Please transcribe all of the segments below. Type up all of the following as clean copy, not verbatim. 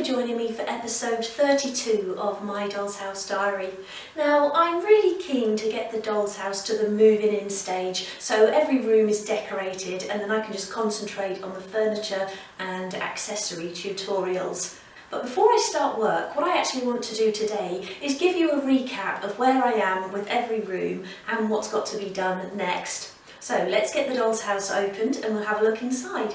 joining me for episode 32 of My Doll's House Diary. Now, I'm really keen to get the doll's house to the moving in stage, so every room is decorated and then I can just concentrate on the furniture and accessory tutorials. But before I start work, what I actually want to do today is give you a recap of where I am with every room and what's got to be done next. So let's get the doll's house opened and we'll have a look inside.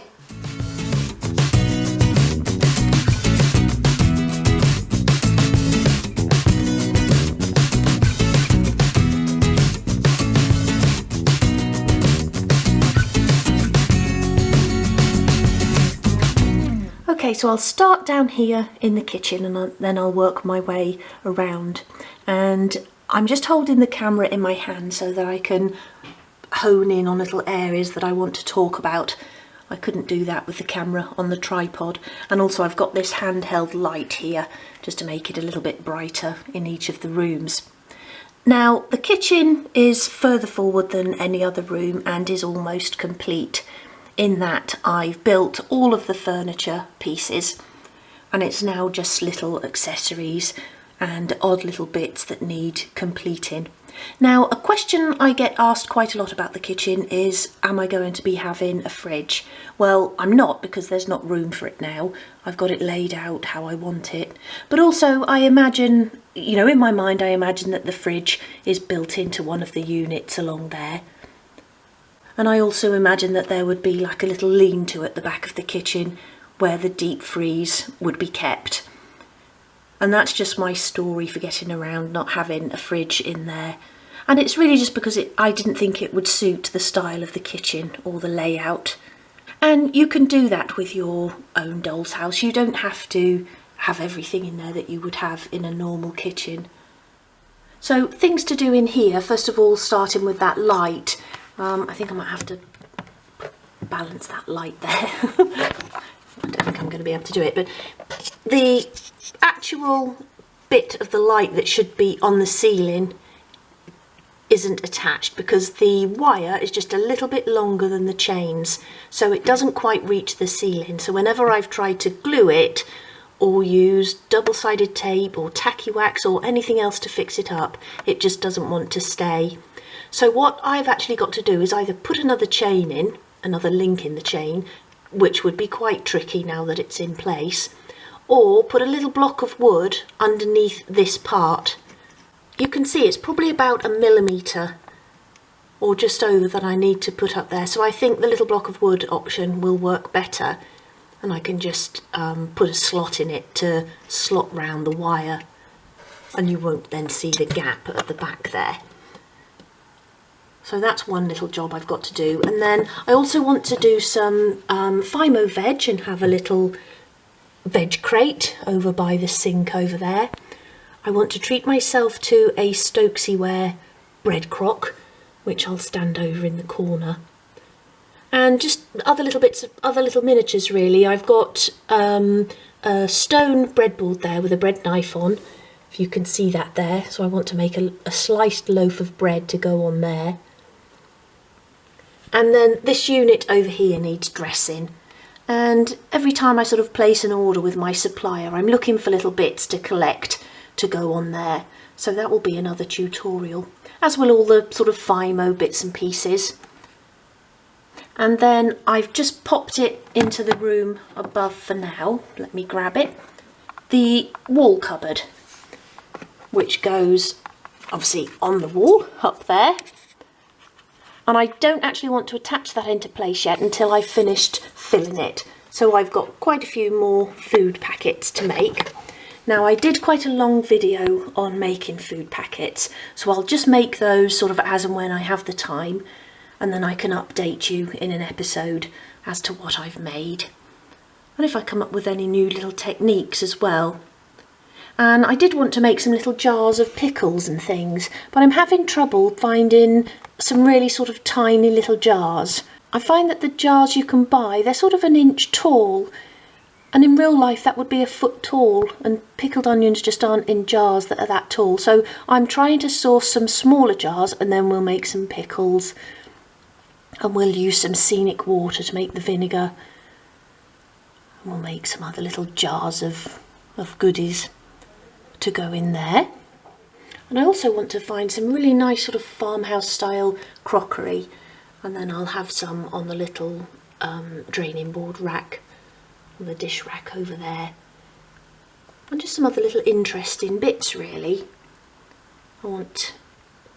Okay, so I'll start down here in the kitchen and then I'll work my way around. And I'm just holding the camera in my hand so that I can hone in on little areas that I want to talk about. I couldn't do that with the camera on the tripod. And also I've got this handheld light here just to make it a little bit brighter in each of the rooms. Now, the kitchen is further forward than any other room and is almost complete, in that I've built all of the furniture pieces and it's now just little accessories and odd little bits that need completing. Now, a question I get asked quite a lot about the kitchen is, am I going to be having a fridge? Well, I'm not, because there's not room for it now. I've got it laid out how I want it. But also I imagine, in my mind I imagine that the fridge is built into one of the units along there. And I also imagine that there would be like a little lean-to at the back of the kitchen where the deep freeze would be kept. And that's just my story for getting around not having a fridge in there. And it's really just because I didn't think it would suit the style of the kitchen or the layout. And you can do that with your own doll's house. You don't have to have everything in there that you would have in a normal kitchen. So things to do in here, first of all, starting with that light. I think I might have to balance that light there. I don't think I'm going to be able to do it, but the actual bit of the light that should be on the ceiling isn't attached because the wire is just a little bit longer than the chains, so it doesn't quite reach the ceiling. So whenever I've tried to glue it or use double-sided tape or tacky wax or anything else to fix it up, it just doesn't want to stay. So what I've actually got to do is either put another chain in, another link in the chain, which would be quite tricky now that it's in place, or put a little block of wood underneath this part. You can see it's probably about 1 millimetre or just over that I need to put up there. So I think the little block of wood option will work better, and I can just put a slot in it to slot round the wire, and you won't then see the gap at the back there. So that's one little job I've got to do. And then I also want to do some Fimo veg and have a little veg crate over by the sink over there. I want to treat myself to a Stokesy-ware bread crock, which I'll stand over in the corner. And just other little bits of other little miniatures really. I've got a stone breadboard there with a bread knife on, if you can see that there. So I want to make a sliced loaf of bread to go on there. And then this unit over here needs dressing, and every time I sort of place an order with my supplier, I'm looking for little bits to collect to go on there. So that will be another tutorial, as will all the sort of Fimo bits and pieces. And then I've just popped it into the room above for now. Let me grab it. The wall cupboard, which goes obviously on the wall up there. And I don't actually want to attach that into place yet until I've finished filling it. So I've got quite a few more food packets to make. Now, I did quite a long video on making food packets, so I'll just make those sort of as and when I have the time, and then I can update you in an episode as to what I've made. And if I come up with any new little techniques as well. And I did want to make some little jars of pickles and things, but I'm having trouble finding some really sort of tiny little jars. I find that the jars you can buy, they're sort of 1 inch tall, and in real life that would be 1 foot tall, and pickled onions just aren't in jars that are that tall. So I'm trying to source some smaller jars, and then we'll make some pickles, and we'll use some scenic water to make the vinegar, and we'll make some other little jars of of goodies to go in there. And I also want to find some really nice sort of farmhouse style crockery, and then I'll have some on the little draining board rack, on the dish rack over there. And just some other little interesting bits really. I want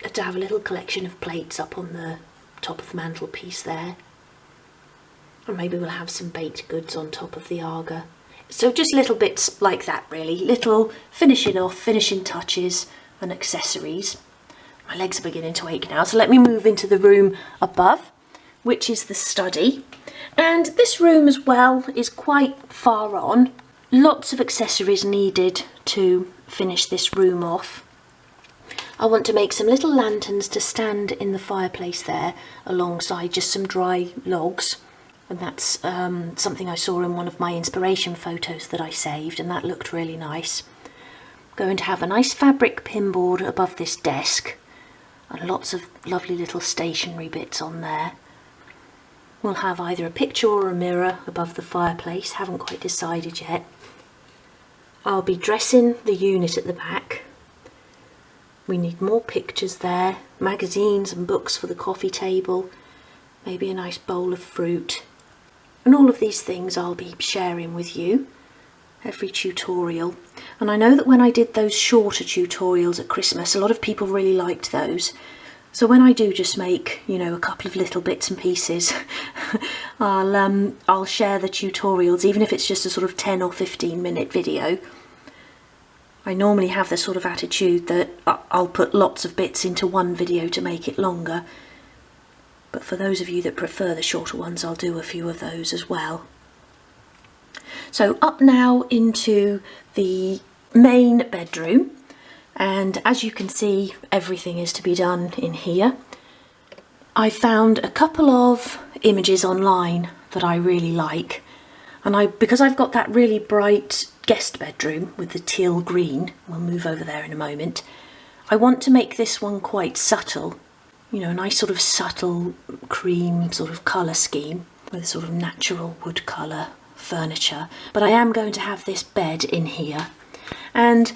to have a little collection of plates up on the top of the mantelpiece there. And maybe we'll have some baked goods on top of the Aga. So just little bits like that really, little finishing off, finishing touches and accessories. My legs are beginning to ache now, so let me move into the room above, which is the study. And this room as well is quite far on. Lots of accessories needed to finish this room off. I want to make some little lanterns to stand in the fireplace there alongside just some dry logs. And that's something I saw in one of my inspiration photos that I saved, and that looked really nice. I'm going to have a nice fabric pinboard above this desk and lots of lovely little stationery bits on there. We'll have either a picture or a mirror above the fireplace, haven't quite decided yet. I'll be dressing the unit at the back. We need more pictures there, magazines and books for the coffee table, maybe a nice bowl of fruit. And all of these things I'll be sharing with you, every tutorial. And I know that when I did those shorter tutorials at Christmas, a lot of people really liked those. So when I do just make, you know, a couple of little bits and pieces, I'll share the tutorials, even if it's just a sort of 10 or 15 minute video. I normally have the sort of attitude that I'll put lots of bits into one video to make it longer. But for those of you that prefer the shorter ones, I'll do a few of those as well. So up now into the main bedroom, and as you can see, everything is to be done in here. I found a couple of images online that I really like, and because I've got that really bright guest bedroom with the teal green, we'll move over there in a moment, I want to make this one quite subtle. You know, a nice sort of subtle cream sort of colour scheme with a sort of natural wood colour furniture. But I am going to have this bed in here. And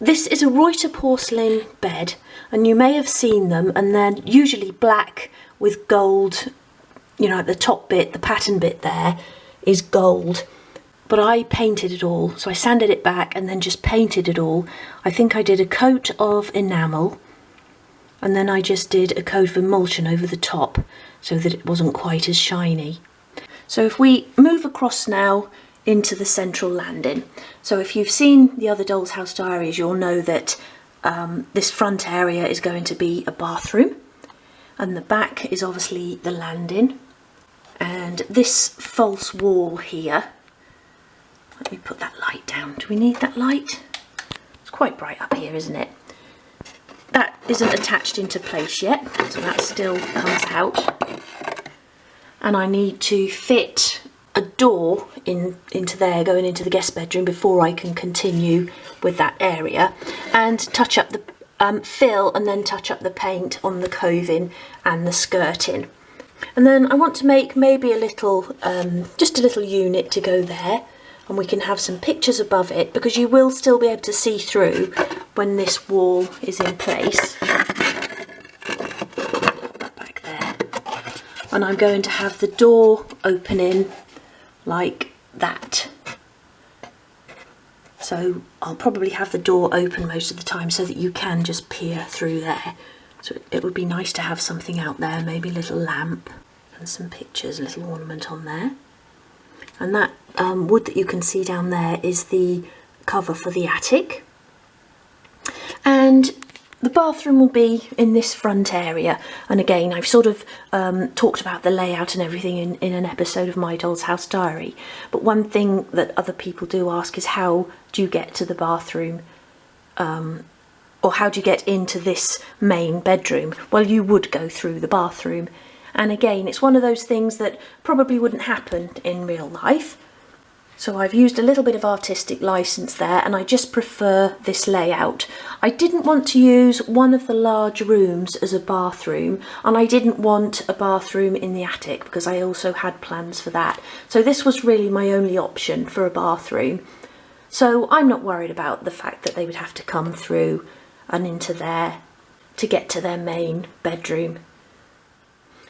this is a Reuter porcelain bed, and you may have seen them, and they're usually black with gold, you know, at the top bit, the pattern bit there is gold. But I painted it all, so I sanded it back and then just painted it all. I think I did a coat of enamel, and then I just did a coat of emulsion over the top so that it wasn't quite as shiny. So if we move across now into the central landing. So if you've seen the other Doll's House Diaries, you'll know that this front area is going to be a bathroom, and the back is obviously the landing. And this false wall here, let me put that light down. Do we need that light? It's quite bright up here, isn't it? That isn't attached into place yet, so that still comes out. And I need to fit a door into there, going into the guest bedroom, before I can continue with that area and touch up the fill and then touch up the paint on the coving and the skirting. And then I want to make maybe a little, just a little unit to go there, and we can have some pictures above it, because you will still be able to see through when this wall is in place. Back there. And I'm going to have the door opening like that. So I'll probably have the door open most of the time so that you can just peer through there. So it would be nice to have something out there, maybe a little lamp and some pictures, a little ornament on there. And that wood that you can see down there is the cover for the attic. And the bathroom will be in this front area. And again, I've sort of talked about the layout and everything in an episode of My Doll's House Diary. But one thing that other people do ask is, how do you get to the bathroom? Or how do you get into this main bedroom? Well, you would go through the bathroom. And again, it's one of those things that probably wouldn't happen in real life. So I've used a little bit of artistic license there, and I just prefer this layout. I didn't want to use one of the large rooms as a bathroom, and I didn't want a bathroom in the attic because I also had plans for that. So this was really my only option for a bathroom. So I'm not worried about the fact that they would have to come through and into there to get to their main bedroom.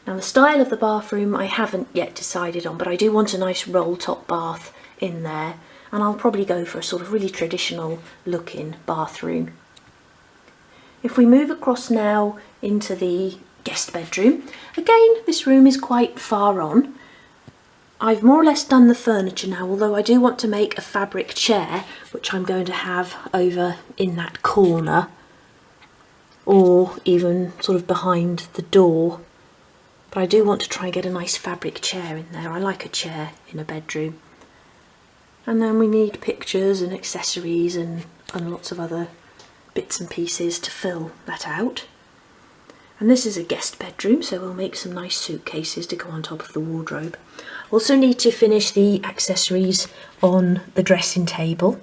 Now the style of the bathroom I haven't yet decided on, but I do want a nice roll top bath in there, and I'll probably go for a sort of really traditional looking bathroom. If we move across now into the guest bedroom, again this room is quite far on. I've more or less done the furniture now, although I do want to make a fabric chair, which I'm going to have over in that corner, or even sort of behind the door. But I do want to try and get a nice fabric chair in there. I like a chair in a bedroom. And then we need pictures and accessories and lots of other bits and pieces to fill that out. And this is a guest bedroom, so we'll make some nice suitcases to go on top of the wardrobe. Also need to finish the accessories on the dressing table,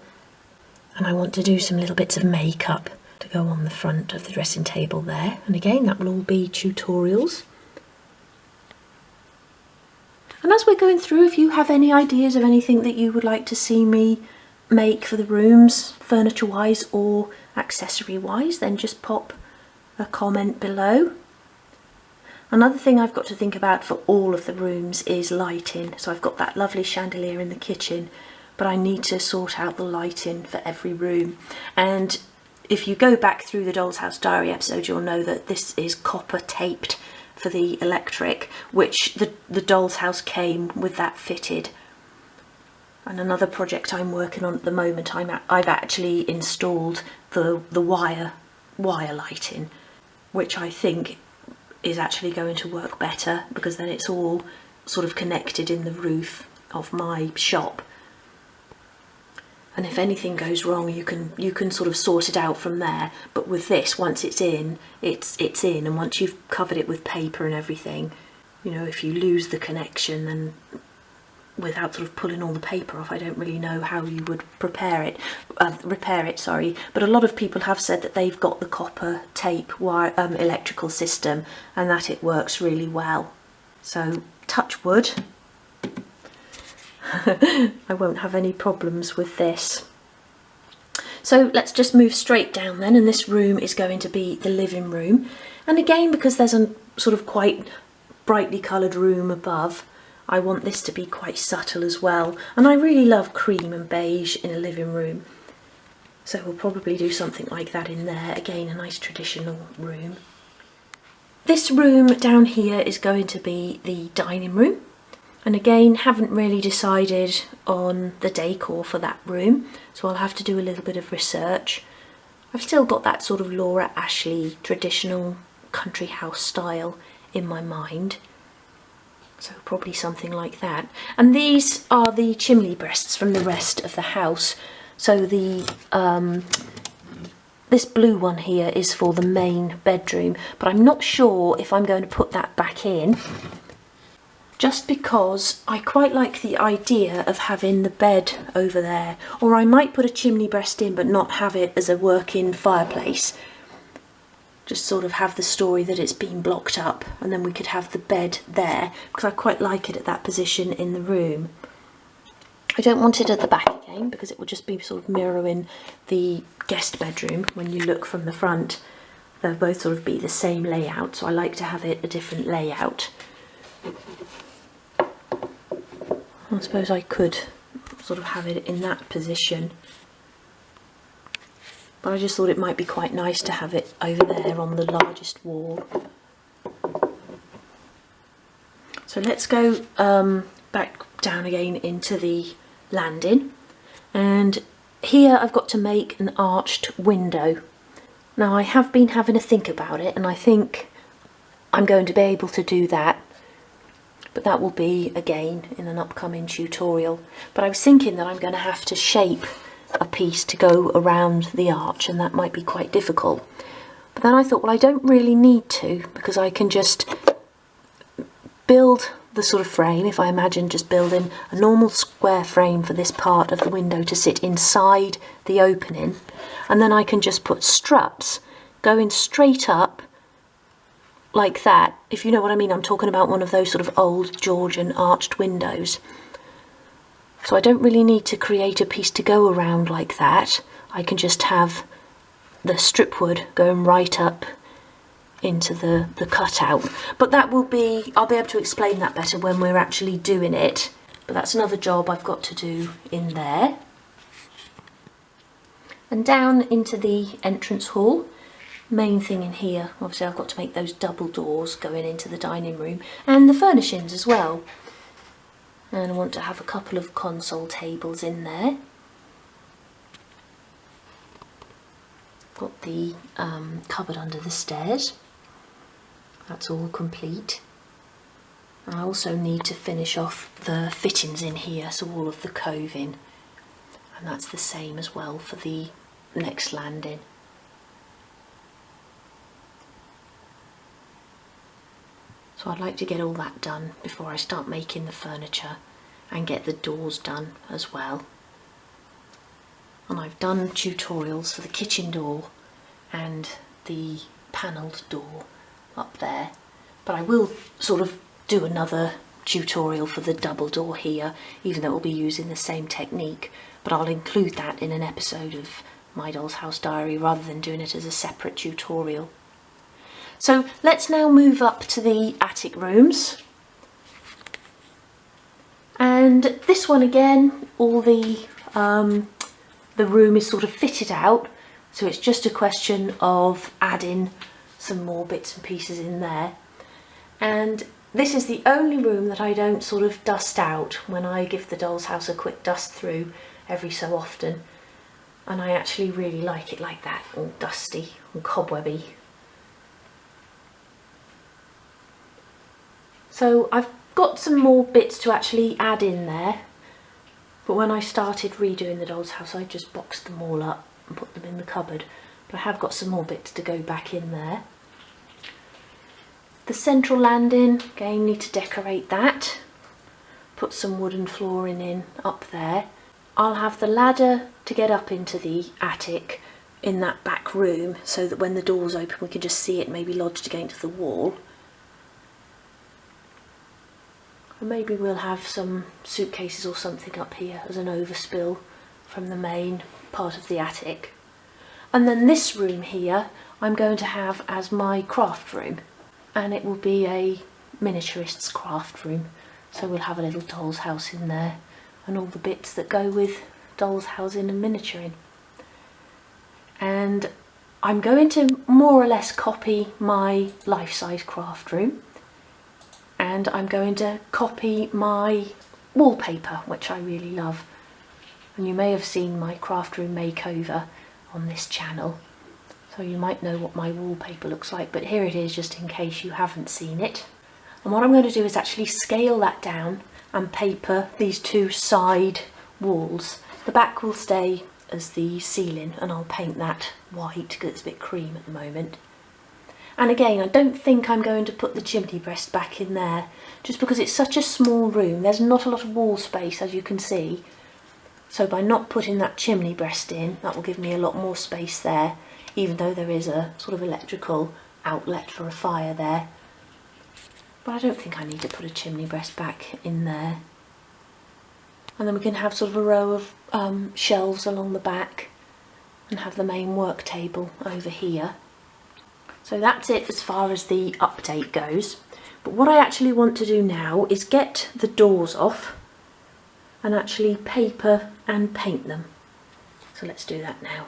and I want to do some little bits of makeup to go on the front of the dressing table there, and again that will all be tutorials. And as we're going through, if you have any ideas of anything that you would like to see me make for the rooms, furniture wise or accessory wise, then just pop a comment below. Another thing I've got to think about for all of the rooms is lighting. So I've got that lovely chandelier in the kitchen, but I need to sort out the lighting for every room. And if you go back through the Doll's House Diary episode, you'll know that this is copper taped for the electric, which the Doll's House came with that fitted. And another project I'm working on at the moment, I've actually installed the wire lighting, which I think is actually going to work better, because then it's all sort of connected in the roof of my shop. And if anything goes wrong, you can sort of sort it out from there. But with this, once it's in, it's in, and once you've covered it with paper and everything, you know, if you lose the connection, then without sort of pulling all the paper off, I don't really know how you would repair it, sorry. But a lot of people have said that they've got the copper tape wire electrical system, and that it works really well. So touch wood, I won't have any problems with this. So let's just move straight down then, and this room is going to be the living room. And again, because there's a sort of quite brightly coloured room above, I want this to be quite subtle as well. And I really love cream and beige in a living room, so we'll probably do something like that in there. Again, a nice traditional room. This room down here is going to be the dining room. And again, haven't really decided on the decor for that room, so I'll have to do a little bit of research. I've still got that sort of Laura Ashley traditional country house style in my mind, so probably something like that. And these are the chimney breasts from the rest of the house. So the this blue one here is for the main bedroom, but I'm not sure if I'm going to put that back in, just because I quite like the idea of having the bed over there. Or I might put a chimney breast in but not have it as a working fireplace. Just sort of have the story that it's been blocked up, and then we could have the bed there, because I quite like it at that position in the room. I don't want it at the back again, because it will just be sort of mirroring the guest bedroom when you look from the front. They'll both sort of be the same layout, so I like to have it a different layout. I suppose I could sort of have it in that position, but I just thought it might be quite nice to have it over there on the largest wall. So let's go back down again into the landing, and here I've got to make an arched window. Now I have been having a think about it, and I think I'm going to be able to do that. But that will be again in an upcoming tutorial. But I was thinking that I'm going to have to shape a piece to go around the arch, and that might be quite difficult. But then I thought, well, I don't really need to, because I can just build the sort of frame. If I imagine just building a normal square frame for this part of the window to sit inside the opening, and then I can just put struts going straight up like that, if you know what I mean. I'm talking about one of those sort of old Georgian arched windows. So I don't really need to create a piece to go around like that. I can just have the strip wood going right up into the cutout. But that will be, I'll be able to explain that better when we're actually doing it. But that's another job I've got to do in there. And down into the entrance hall. Main thing in here, obviously I've got to make those double doors going into the dining room and the furnishings as well. And I want to have a couple of console tables in there. Got the cupboard under the stairs. That's all complete. I also need to finish off the fittings in here, so all of the coving. And that's the same as well for the next landing. So I'd like to get all that done before I start making the furniture and get the doors done as well. And I've done tutorials for the kitchen door and the panelled door up there, but I will sort of do another tutorial for the double door here, even though we'll be using the same technique, but I'll include that in an episode of My Doll's House Diary rather than doing it as a separate tutorial. So let's now move up to the attic rooms. And this one again, all the room is sort of fitted out, so it's just a question of adding some more bits and pieces in there. And this is the only room that I don't sort of dust out when I give the doll's house a quick dust through every so often. And I actually really like it like that, all dusty and cobwebby. So I've got some more bits to actually add in there, but when I started redoing the doll's house I just boxed them all up and put them in the cupboard, but I have got some more bits to go back in there. The central landing, again need to decorate that, put some wooden flooring in up there. I'll have the ladder to get up into the attic in that back room so that when the door's open we can just see it maybe lodged against the wall. And maybe we'll have some suitcases or something up here as an overspill from the main part of the attic. And then this room here I'm going to have as my craft room, and it will be a miniaturist's craft room, so we'll have a little doll's house in there and all the bits that go with doll's housing and miniaturing. And I'm going to more or less copy my life-size craft room, and I'm going to copy my wallpaper, which I really love. And you may have seen my craft room makeover on this channel, so you might know what my wallpaper looks like, but here it is just in case you haven't seen it. And what I'm going to do is actually scale that down and paper these two side walls. The back will stay as the ceiling and I'll paint that white because it's a bit cream at the moment. And again, I don't think I'm going to put the chimney breast back in there, just because it's such a small room. There's not a lot of wall space, as you can see. So by not putting that chimney breast in, that will give me a lot more space there, even though there is a sort of electrical outlet for a fire there. But I don't think I need to put a chimney breast back in there. And then we can have sort of a row of shelves along the back and have the main work table over here. So that's it as far as the update goes. But what I actually want to do now is get the doors off and actually paper and paint them. So let's do that now.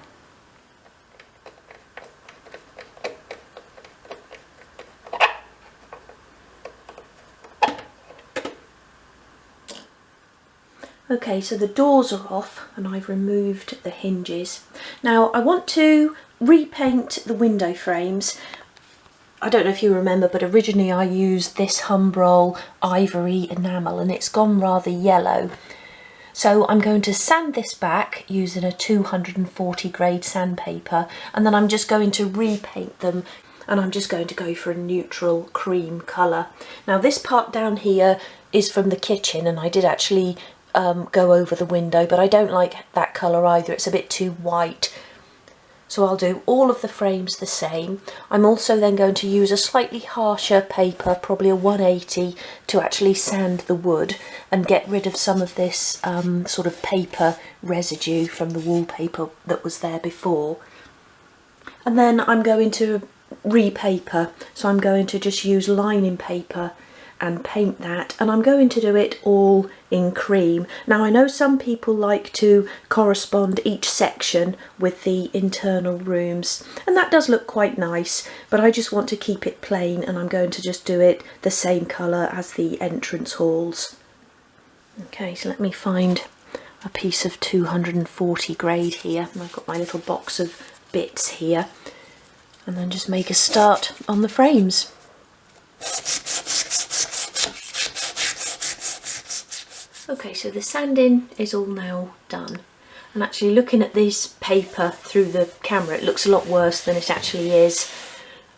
Okay, so the doors are off and I've removed the hinges. Now I want to repaint the window frames. I don't know if you remember, but originally I used this Humbrol ivory enamel and it's gone rather yellow. So I'm going to sand this back using a 240 grade sandpaper, and then I'm just going to repaint them, and I'm just going to go for a neutral cream colour. Now this part down here is from the kitchen and I did actually go over the window, but I don't like that colour either. It's a bit too white. So I'll do all of the frames the same. I'm also then going to use a slightly harsher paper, probably a 180, to actually sand the wood and get rid of some of this sort of paper residue from the wallpaper that was there before. And then I'm going to repaper, so I'm going to just use lining paper and paint that, and I'm going to do it all in cream. Now I know some people like to correspond each section with the internal rooms, and that does look quite nice, but I just want to keep it plain, and I'm going to just do it the same colour as the entrance halls. Okay, so let me find a piece of 240 grade here, and I've got my little box of bits here, and then just make a start on the frames. Okay, so the sanding is all now done, and actually looking at this paper through the camera, it looks a lot worse than it actually is.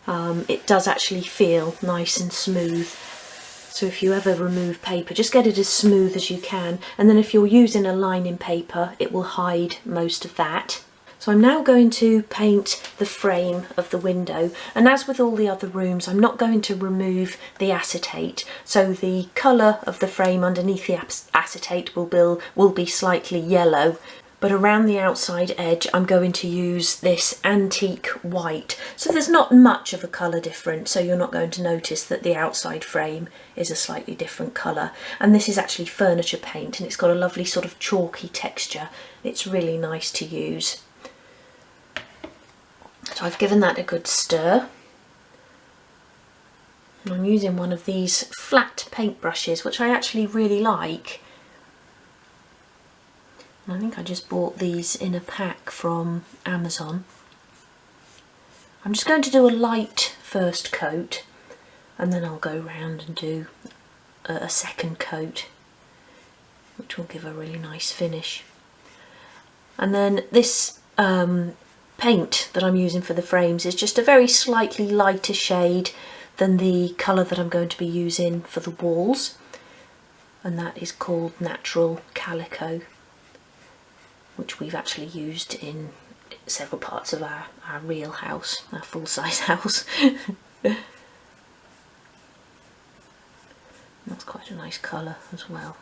It does actually feel nice and smooth, so if you ever remove paper, just get it as smooth as you can, and then if you're using a lining paper, it will hide most of that. So I'm now going to paint the frame of the window, and as with all the other rooms, I'm not going to remove the acetate, so the colour of the frame underneath the acetate will be slightly yellow, but around the outside edge I'm going to use this antique white, so there's not much of a colour difference, so you're not going to notice that the outside frame is a slightly different colour. And this is actually furniture paint, and it's got a lovely sort of chalky texture. It's really nice to use. So I've given that a good stir. And I'm using one of these flat paint brushes, which I actually really like. And I think I just bought these in a pack from Amazon. I'm just going to do a light first coat, and then I'll go round and do a second coat, which will give a really nice finish. And then this paint that I'm using for the frames is just a very slightly lighter shade than the colour that I'm going to be using for the walls, and that is called Natural Calico, which we've actually used in several parts of our real house, our full-size house. That's quite a nice colour as well.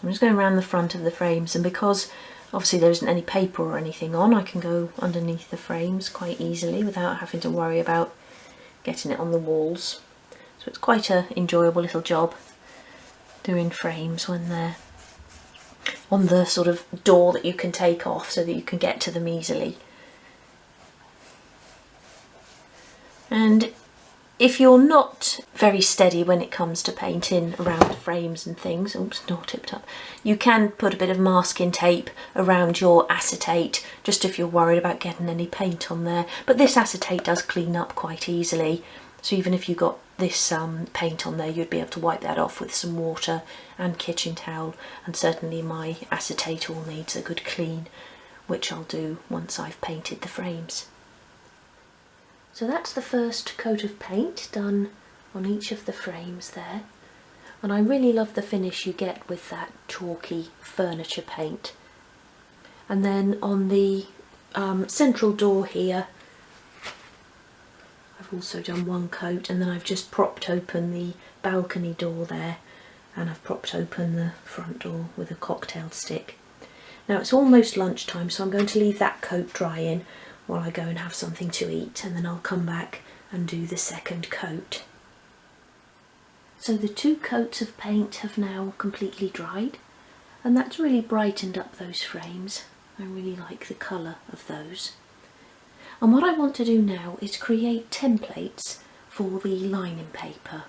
I'm just going around the front of the frames, and because obviously there isn't any paper or anything on, I can go underneath the frames quite easily without having to worry about getting it on the walls. So it's quite an enjoyable little job doing frames when they're on the sort of door that you can take off so that you can get to them easily. And if you're not very steady when it comes to painting around the frames and things, oops, not tipped up, you can put a bit of masking tape around your acetate, just if you're worried about getting any paint on there. But this acetate does clean up quite easily, so even if you got this paint on there, you'd be able to wipe that off with some water and kitchen towel, and certainly my acetate all needs a good clean, which I'll do once I've painted the frames. So that's the first coat of paint done on each of the frames there, and I really love the finish you get with that chalky furniture paint. And then on the central door here, I've also done one coat, and then I've just propped open the balcony door there, and I've propped open the front door with a cocktail stick. Now it's almost lunchtime, so I'm going to leave that coat drying while I go and have something to eat, and then I'll come back and do the second coat. So the two coats of paint have now completely dried, and that's really brightened up those frames. I really like the colour of those. And what I want to do now is create templates for the lining paper.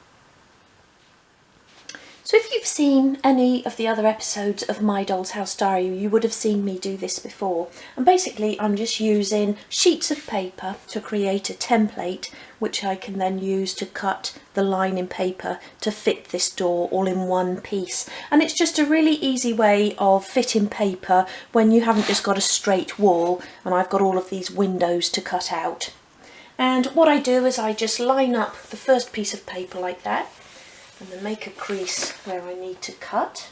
So if you've seen any of the other episodes of My Doll's House Diary, you would have seen me do this before. And basically I'm just using sheets of paper to create a template, which I can then use to cut the lining paper to fit this door all in one piece. And it's just a really easy way of fitting paper when you haven't just got a straight wall and I've got all of these windows to cut out. And what I do is I just line up the first piece of paper like that, and then make a crease where I need to cut.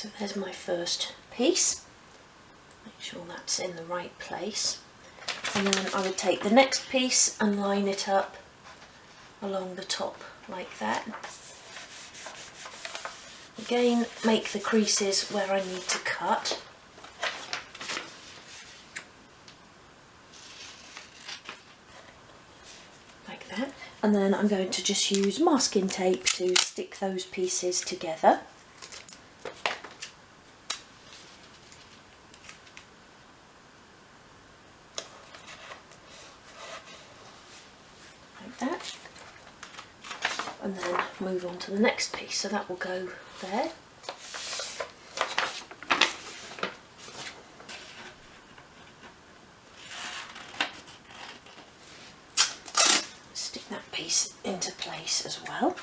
So there's my first piece. Make sure that's in the right place. And then I would take the next piece and line it up along the top like that. Again, make the creases where I need to cut. Like that. And then I'm going to just use masking tape to stick those pieces together. Like that. And then move on to the next piece, so that will go there. Stick that piece into place as well.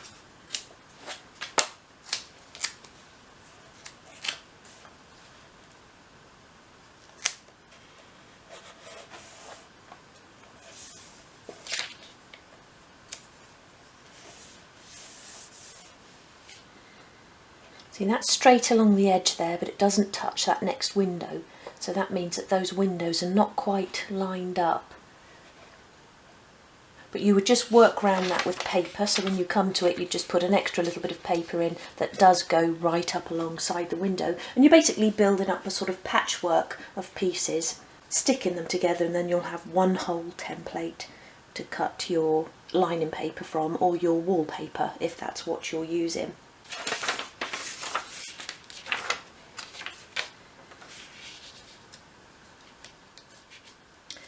See, that's straight along the edge there, but it doesn't touch that next window, so that means that those windows are not quite lined up. But you would just work around that with paper, so when you come to it you just put an extra little bit of paper in that does go right up alongside the window, and you're basically building up a sort of patchwork of pieces, sticking them together, and then you'll have one whole template to cut your lining paper from, or your wallpaper if that's what you're using.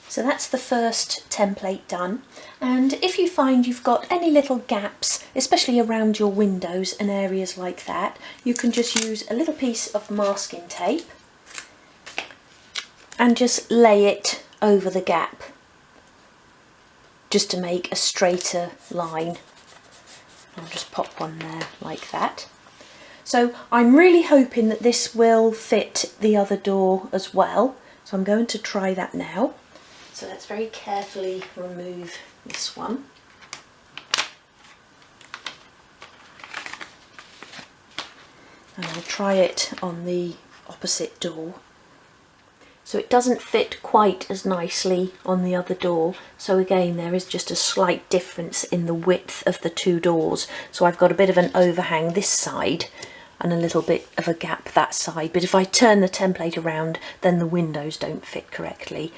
So that's the first template done, and if you find you've got any little gaps, especially around your windows and areas like that, you can just use a little piece of masking tape and just lay it over the gap just to make a straighter line. I'll just pop one there like that. So I'm really hoping that this will fit the other door as well, so I'm going to try that now. So let's very carefully remove this one. And I'll try it on the opposite door. So it doesn't fit quite as nicely on the other door. So again, there is just a slight difference in the width of the two doors. So I've got a bit of an overhang this side and a little bit of a gap that side. But if I turn the template around, then the windows don't fit correctly.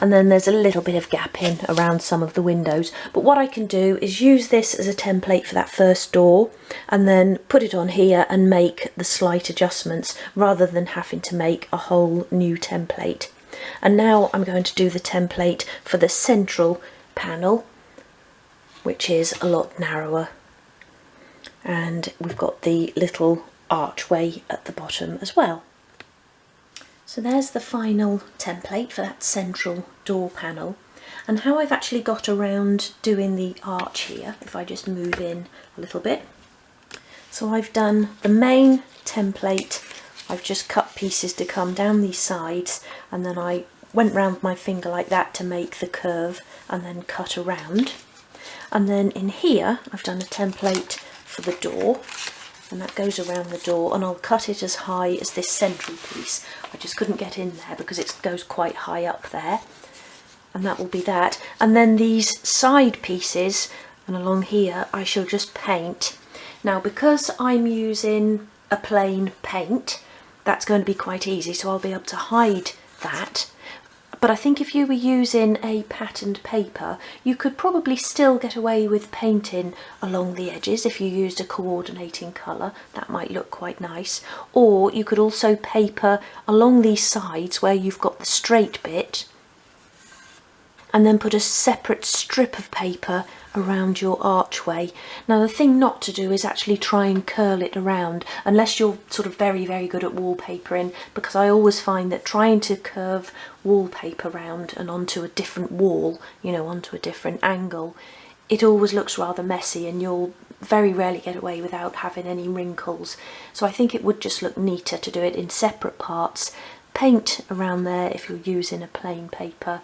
And then there's a little bit of gapping around some of the windows, but what I can do is use this as a template for that first door and then put it on here and make the slight adjustments rather than having to make a whole new template. And now I'm going to do the template for the central panel, which is a lot narrower, and we've got the little archway at the bottom as well. So there's the final template for that central door panel, and how I've actually got around doing the arch here, if I just move in a little bit. So I've done the main template, I've just cut pieces to come down these sides, and then I went round my finger like that to make the curve and then cut around. And then in here I've done a template for the door, and that goes around the door, and I'll cut it as high as this central piece. I just couldn't get in there because it goes quite high up there, and that will be that. And then these side pieces and along here I shall just paint. Now because I'm using a plain paint, that's going to be quite easy, so I'll be able to hide that. But I think if you were using a patterned paper, you could probably still get away with painting along the edges if you used a coordinating colour. That might look quite nice. Or you could also paper along these sides where you've got the straight bit, and then put a separate strip of paper around your archway. Now the thing not to do is actually try and curl it around, unless you're sort of very good at wallpapering, because I always find that trying to curve wallpaper round and onto a different wall, you know, onto a different angle, it always looks rather messy, and you'll very rarely get away without having any wrinkles. So I think it would just look neater to do it in separate parts, paint around there if you're using a plain paper,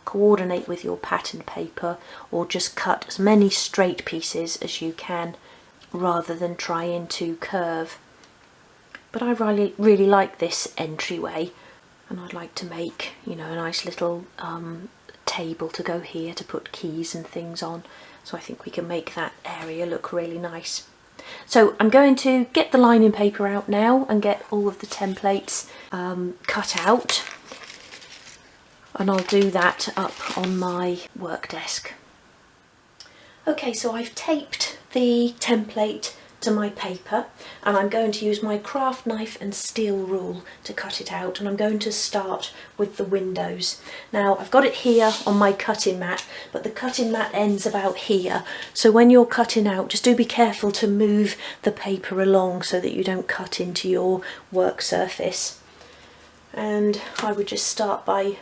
coordinate with your patterned paper, or just cut as many straight pieces as you can rather than trying to curve. but I really like this entryway, and I'd like to make, you know, a nice little table to go here to put keys and things on. So I think we can make that area look really nice. So I'm going to get the lining paper out now and get all of the templates cut out, and I'll do that up on my work desk. Okay, so I've taped the template to my paper, and I'm going to use my craft knife and steel rule to cut it out, and I'm going to start with the windows. Now I've got it here on my cutting mat, but the cutting mat ends about here, so when you're cutting out, just do be careful to move the paper along so that you don't cut into your work surface. And I would just start by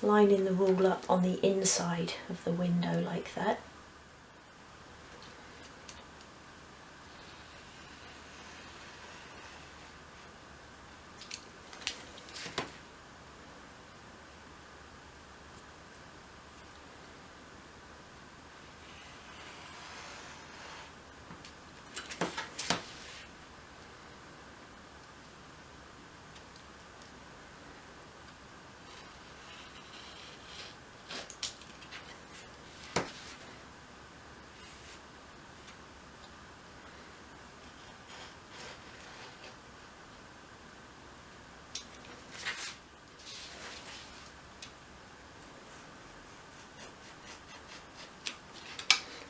lining the rule up on the inside of the window like that.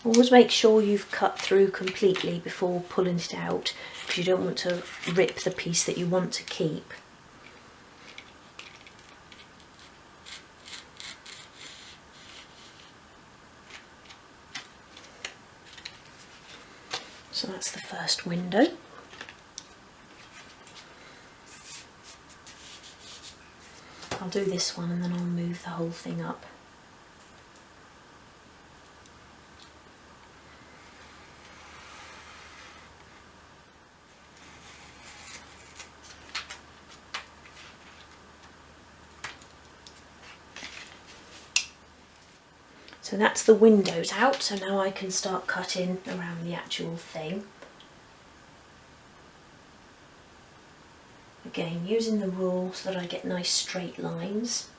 Always make sure you've cut through completely before pulling it out, because you don't want to rip the piece that you want to keep. So that's the first window. I'll do this one and then I'll move the whole thing up. So that's the windows out, so now I can start cutting around the actual thing. Again, using the rule so that I get nice straight lines.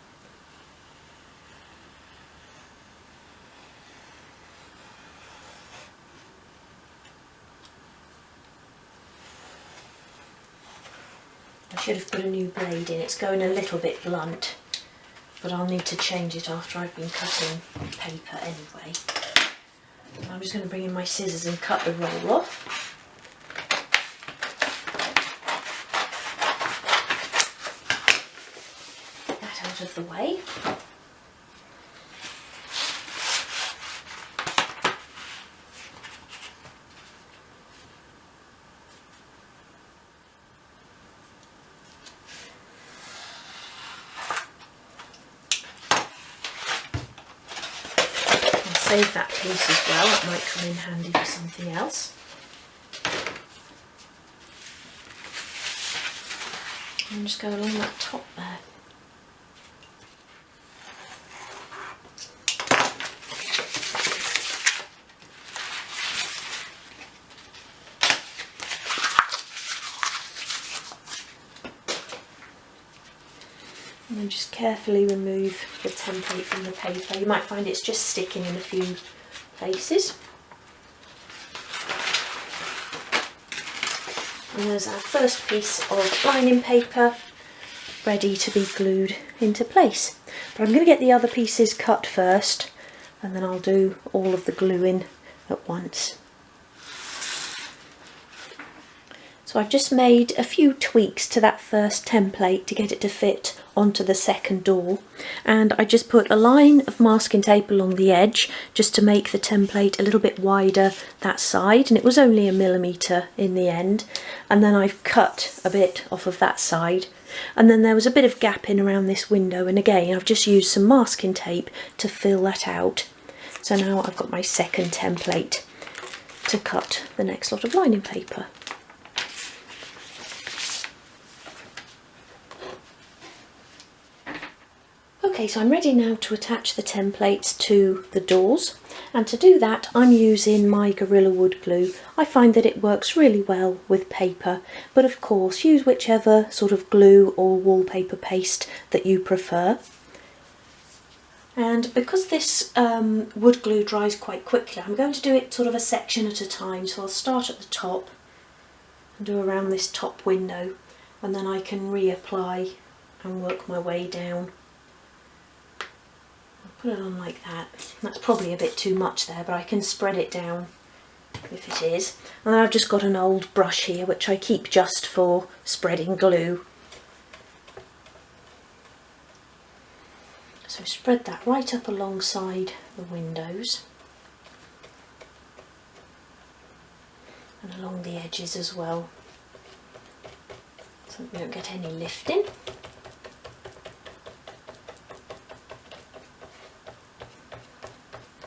I should have put a new blade in, it's going a little bit blunt, but I'll need to change it after I've been cutting paper anyway. I'm just going to bring in my scissors and cut the roll off. Get that out of the way. Save that piece as well, that might come in handy for something else. And just go along that top there. And then just carefully remove the template from the paper. You might find it's just sticking in a few places. And there's our first piece of lining paper ready to be glued into place. But I'm going to get the other pieces cut first, and then I'll do all of the gluing at once. So I've just made a few tweaks to that first template to get it to fit onto the second door, and I just put a line of masking tape along the edge just to make the template a little bit wider that side, and it was only 1mm in the end, and then I've cut a bit off of that side, and then there was a bit of gapping around this window, and again I've just used some masking tape to fill that out. So now I've got my second template to cut the next lot of lining paper. Okay, so I'm ready now to attach the templates to the doors, And to do that, I'm using my Gorilla Wood glue. I find that it works really well with paper, but of course use whichever sort of glue or wallpaper paste that you prefer. And because this wood glue dries quite quickly, I'm going to do it sort of a section at a time. So I'll start at the top and do around this top window, and then I can reapply and work my way down. I'll put it on like that. That's probably a bit too much there, but I can spread it down if it is. And then I've just got an old brush here which I keep just for spreading glue. So spread that right up alongside the windows and along the edges as well, so we don't get any lifting.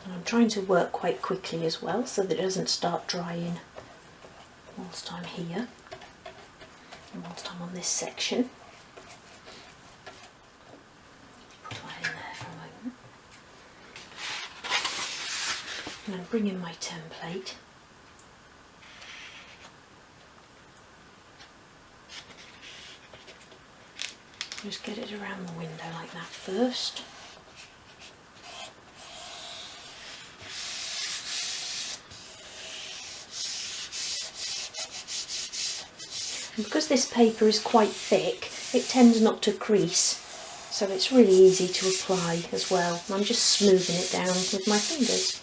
And I'm trying to work quite quickly as well so that it doesn't start drying whilst I'm here and whilst I'm on this section. Put that in there for a moment. And then bring in my template. Just get it around the window like that first. And because this paper is quite thick, it tends not to crease, so it's really easy to apply as well. And I'm just smoothing it down with my fingers.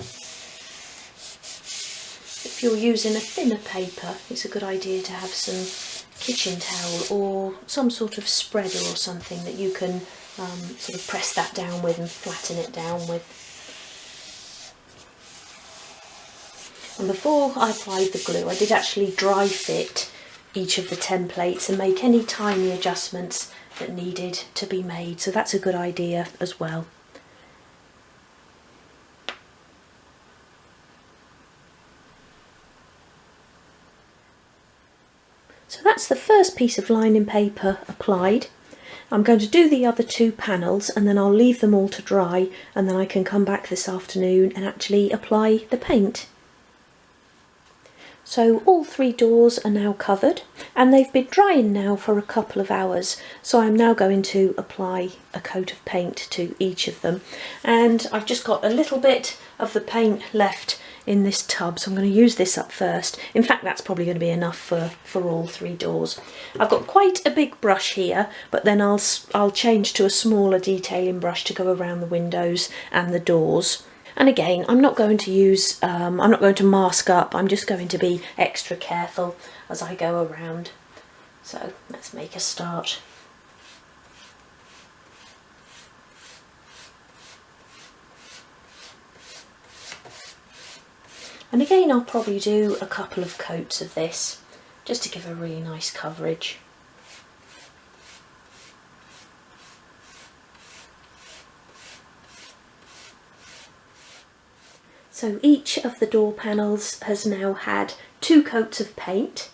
If you're using a thinner paper, it's a good idea to have some kitchen towel or some sort of spreader or something that you can sort of press that down with and flatten it down with. And before I applied the glue, I did actually dry fit each of the templates and make any tiny adjustments that needed to be made, so that's a good idea as well. So that's the first piece of lining paper applied. I'm going to do the other two panels and then I'll leave them all to dry, and then I can come back this afternoon and actually apply the paint. So all three doors are now covered and they've been drying now for a couple of hours, so I'm now going to apply a coat of paint to each of them. And I've just got a little bit of the paint left in this tub, so I'm going to use this up first. In fact, that's probably going to be enough for all three doors. I've got quite a big brush here, but then I'll change to a smaller detailing brush to go around the windows and the doors. And again, I'm not going to mask up, I'm just going to be extra careful as I go around. So let's make a start. And again, I'll probably do a couple of coats of this just to give a really nice coverage. So each of the door panels has now had 2 coats of paint.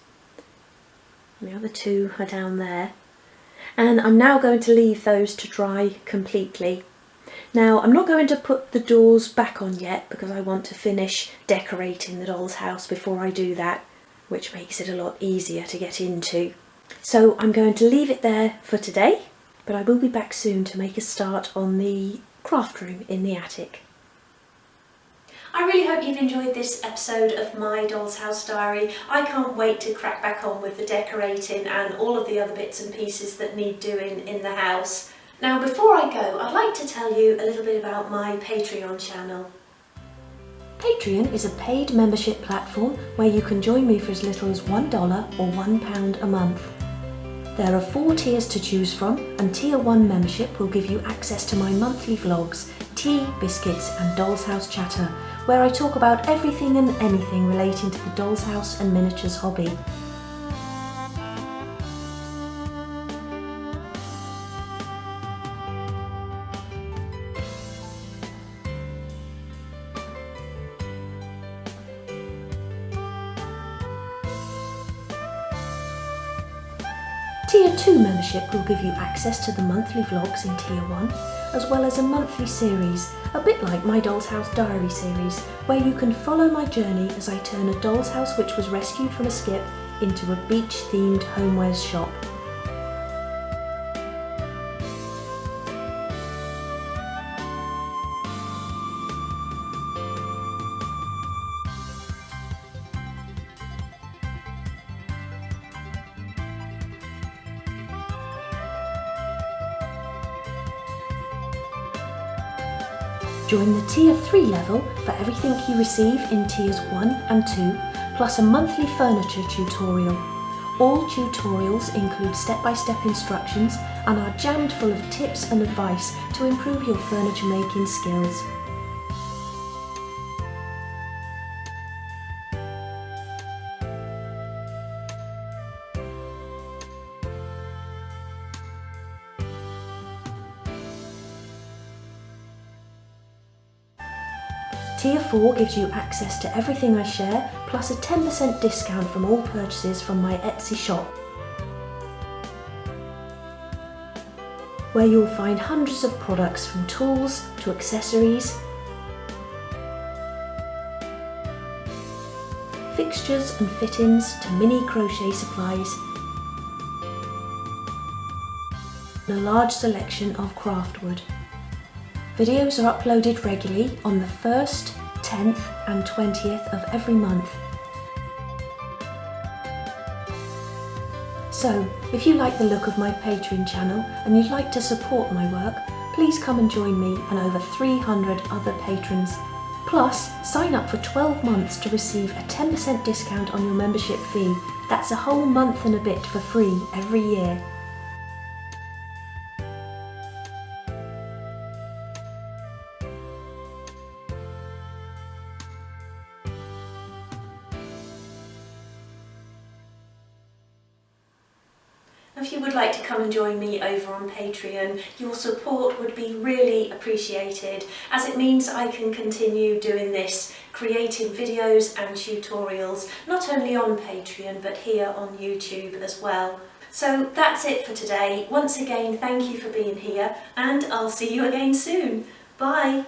And the other 2 are down there. And I'm now going to leave those to dry completely. Now, I'm not going to put the doors back on yet because I want to finish decorating the doll's house before I do that, which makes it a lot easier to get into. So I'm going to leave it there for today, but I will be back soon to make a start on the craft room in the attic. I really hope you've enjoyed this episode of my Doll's House Diary. I can't wait to crack back on with the decorating and all of the other bits and pieces that need doing in the house. Now, before I go, I'd like to tell you a little bit about my Patreon channel. Patreon is a paid membership platform where you can join me for as little as $1 or £1 a month. There are 4 tiers to choose from, and Tier 1 membership will give you access to my monthly vlogs, tea, biscuits and Doll's House chatter, where I talk about everything and anything relating to the Doll's House and miniatures hobby. Tier 2 membership will give you access to the monthly vlogs in Tier 1, as well as a monthly series, a bit like my Doll's House Diary series, where you can follow my journey as I turn a doll's house which was rescued from a skip into a beach-themed homewares shop. Join the Tier 3 level for everything you receive in Tiers 1 and 2, plus a monthly furniture tutorial. All tutorials include step-by-step instructions and are jammed full of tips and advice to improve your furniture making skills. Tier 4 gives you access to everything I share, plus a 10% discount from all purchases from my Etsy shop, where you'll find hundreds of products from tools to accessories, fixtures and fittings to mini crochet supplies, and a large selection of craft wood. Videos are uploaded regularly on the 1st, 10th and 20th of every month. So, if you like the look of my Patreon channel and you'd like to support my work, please come and join me and over 300 other patrons. Plus, sign up for 12 months to receive a 10% discount on your membership fee. That's a whole month and a bit for free every year. If you would like to come and join me over on Patreon, your support would be really appreciated, as it means I can continue doing this, creating videos and tutorials, not only on Patreon but here on YouTube as well. So that's it for today. Once again, thank you for being here, and I'll see you again soon. Bye!